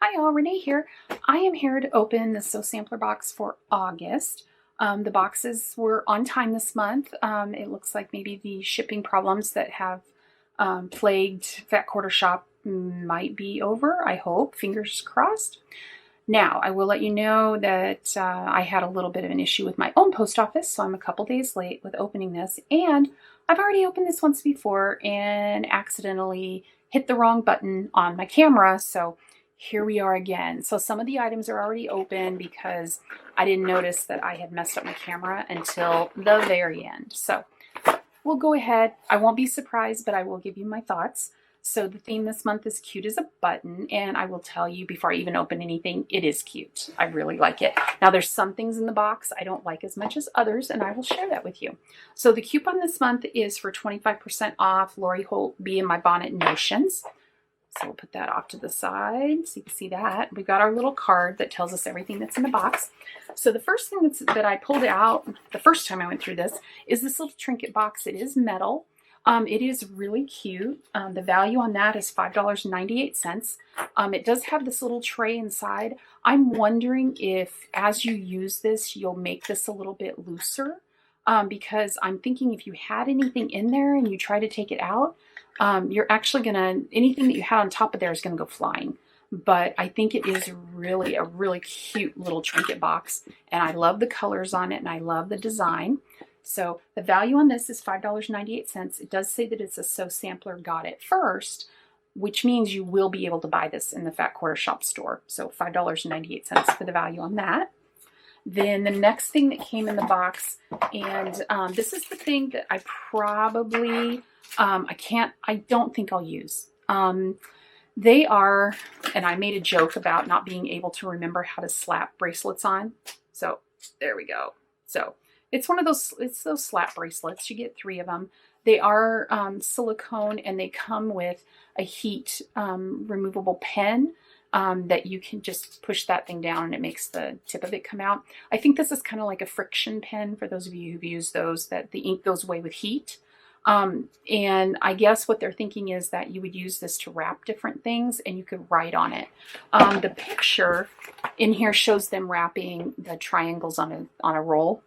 Hi y'all, Renee here. I am here to open the Sew Sampler box for August. The boxes were on time this month. It looks like maybe the shipping problems that have plagued Fat Quarter Shop might be over, I hope. Fingers crossed. Now, I will let you know that I had a little bit of an issue with my own post office, so I'm a couple days late with opening this. And I've already opened this once before and accidentally hit the wrong button on my camera, so here we are again. So some of the items are already open because I didn't notice that I had messed up my camera until the very end. So we'll go ahead. I won't be surprised, but I will give you my thoughts. So the theme this month is cute as a button, and I will tell you before I even open anything, it is cute. I really like it. Now there's some things in the box I don't like as much as others, and I will share that with you. So the coupon this month is for 25% off Lori Holt Be in My Bonnet Notions. So we'll put that off to the side so you can see that. We've got our little card that tells us everything that's in the box. So the first thing that I pulled out the first time I went through this is this little trinket box. It is metal. It is really cute. The value on that is $5.98. It does have this little tray inside. I'm wondering if as you use this, you'll make this a little bit looser. Because I'm thinking if you had anything in there and you try to take it out, you're actually anything that you had on top of there is gonna go flying. But I think it is really a really cute little trinket box, and I love the colors on it and I love the design. So the value on this is $5.98. It does say that it's a Sew Sampler Got It First, which means you will be able to buy this in the Fat Quarter Shop store. So $5.98 for the value on that. Then the next thing that came in the box, and this is the thing that I probably, I don't think I'll use. They are, and I made a joke about not being able to remember how to slap bracelets on. So there we go. So it's those slap bracelets. You get 3 of them. They are silicone, and they come with a heat removable pen. That you can just push that thing down and it makes the tip of it come out. I think this is kind of like a friction pen for those of you who've used those, that the ink goes away with heat. And I guess what they're thinking is that you would use this to wrap different things and you could write on it. The picture in here shows them wrapping the triangles on a roll.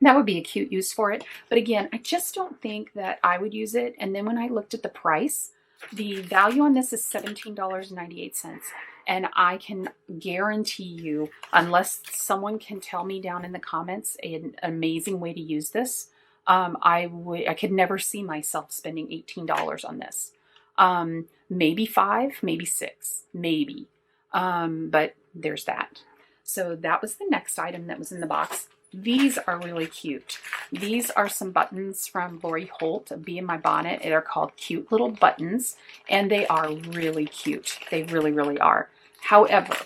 That would be a cute use for it. But again, I just don't think that I would use it. And then when I looked at the price, the value on this is $17.98, and I can guarantee you, unless someone can tell me down in the comments an amazing way to use this, I could never see myself spending $18 on this. Maybe 5, maybe 6, maybe. But there's that. So that was the next item that was in the box. These are really cute. These are some buttons from Lori Holt, Be in My Bonnet. They're called Cute Little Buttons, and they are really cute. They really, really are. However,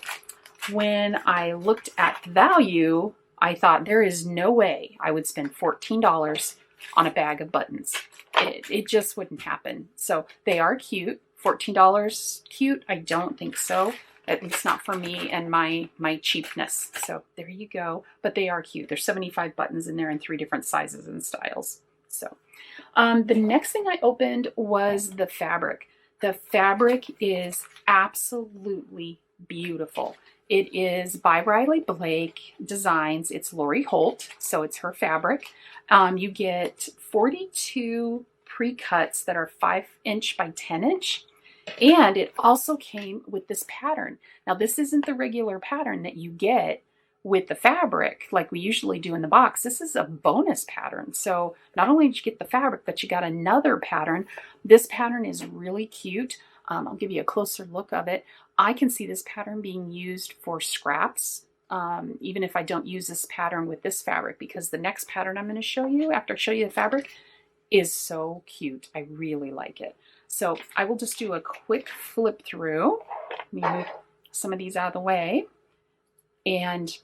when I looked at value, I thought there is no way I would spend $14 on a bag of buttons. It just wouldn't happen. So they are cute. $14 cute? I don't think so. At least not for me and my cheapness. So there you go. But they are cute. There's 75 buttons in there in 3 different sizes and styles. So the next thing I opened was the fabric. The fabric is absolutely beautiful. It is by Riley Blake Designs. It's Lori Holt, so it's her fabric. You get 42 pre-cuts that are 5" by 10". And it also came with this pattern. Now, this isn't the regular pattern that you get with the fabric like we usually do in the box. This is a bonus pattern. So not only did you get the fabric, but you got another pattern. This pattern is really cute. I'll give you a closer look of it. I can see this pattern being used for scraps, even if I don't use this pattern with this fabric, because the next pattern I'm going to show you after I show you the fabric is so cute. I really like it. So I will just do a quick flip through. Let me move some of these out of the way. And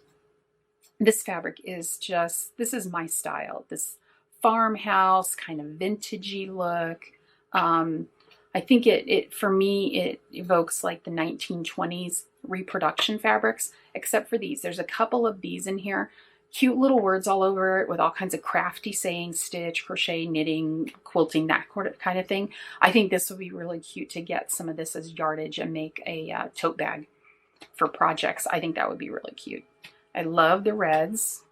this fabric is just, this is my style. This farmhouse kind of vintagey look. I think for me, it evokes like the 1920s reproduction fabrics, except for these. There's a couple of these in here. Cute little words all over it with all kinds of crafty sayings, stitch, crochet, knitting, quilting, that kind of thing. I think this would be really cute to get some of this as yardage and make a tote bag. for projects, I think that would be really cute. I love the reds.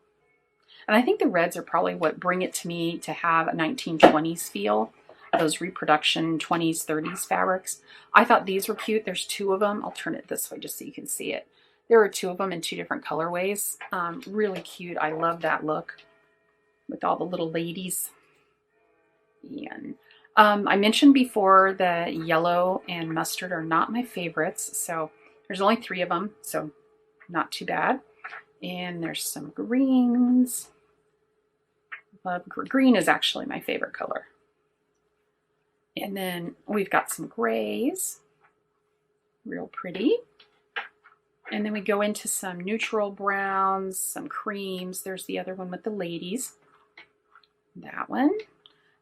And I think the reds are probably what bring it to me to have a 1920s feel. Those reproduction 20s, 30s fabrics. I thought these were cute. There's two of them. I'll turn it this way just so you can see it. There are two of them in two different colorways. Really cute. I love that look with all the little ladies. And I mentioned before that yellow and mustard are not my favorites. So there's only 3 of them, so not too bad. And there's some greens. Green is actually my favorite color. And then we've got some grays, real pretty. And then we go into some neutral browns, some creams. There's the other one with the ladies, that one.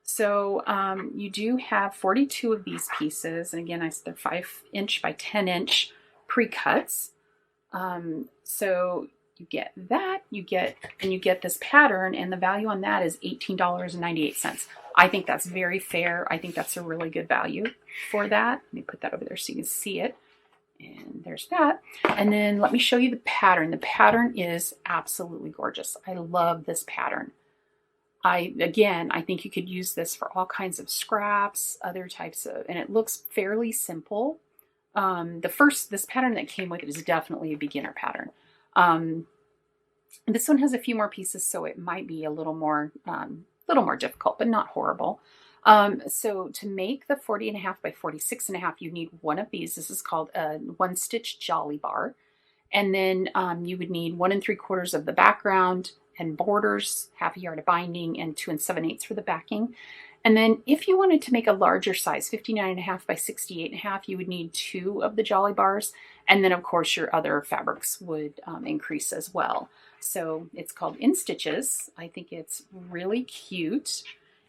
So you do have 42 of these pieces. And again, they're 5" by 10" pre-cuts. So you get that, you get this pattern, and the value on that is $18.98. I think that's very fair. I think that's a really good value for that. Let me put that over there so you can see it. And there's that. And then let me show you the pattern. The pattern is absolutely gorgeous. I love this pattern. I think you could use this for all kinds of scraps, other types of, and it looks fairly simple. This pattern that came with it is definitely a beginner pattern. This one has a few more pieces, so it might be a little more difficult, but not horrible. So to make the 40.5 by 46.5, you need one of these. This is called a 1-stitch jolly bar. And then you would need 1 3/4 of the background and borders, 1/2 yard of binding, and 2 7/8 for the backing. And then if you wanted to make a larger size, 59.5 by 68.5, you would need 2 of the jolly bars. And then of course your other fabrics would increase as well. So it's called In Stitches. I think it's really cute.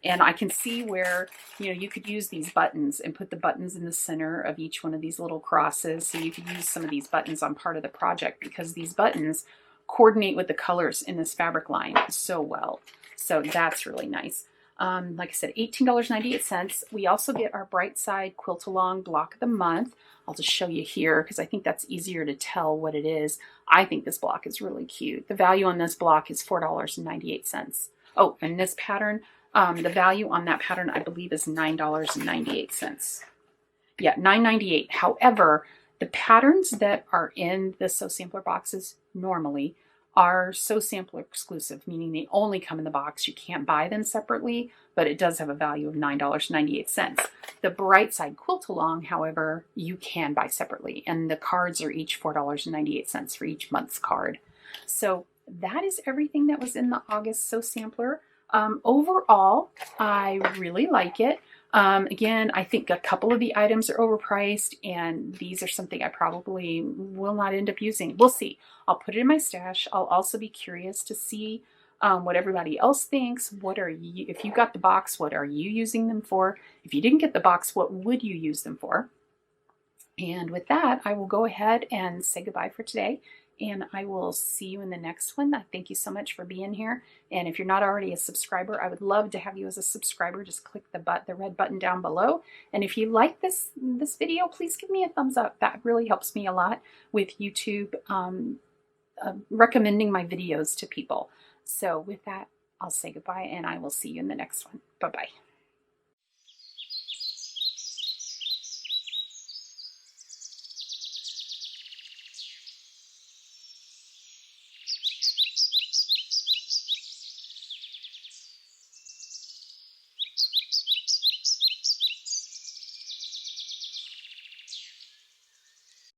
And I can see where, you could use these buttons and put the buttons in the center of each one of these little crosses. So you could use some of these buttons on part of the project because these buttons coordinate with the colors in this fabric line so well. So that's really nice. Like I said, $18.98. We also get our Bright Side Quilt Along Block of the Month. I'll just show you here because I think that's easier to tell what it is. I think this block is really cute. The value on this block is $4.98. Oh, and this pattern, the value on that pattern, I believe, is $9.98. Yeah, $9.98. However, the patterns that are in the Sew Sampler boxes normally are Sew Sampler exclusive, meaning they only come in the box. You can't buy them separately, but it does have a value of $9.98. The Bright Side Quilt Along, however, you can buy separately, and the cards are each $4.98 for each month's card. So that is everything that was in the August Sew Sampler. Overall, I really like it. Again, I think a couple of the items are overpriced, and these are something I probably will not end up using. We'll see. I'll put it in my stash. I'll also be curious to see what everybody else thinks. If you got the box, what are you using them for? If you didn't get the box, what would you use them for? And with that, I will go ahead and say goodbye for today. And I will see you in the next one. Thank you so much for being here. And if you're not already a subscriber, I would love to have you as a subscriber. Just click the red button down below. And if you like this video, please give me a thumbs up. That really helps me a lot with YouTube recommending my videos to people. So with that, I'll say goodbye, and I will see you in the next one. Bye-bye.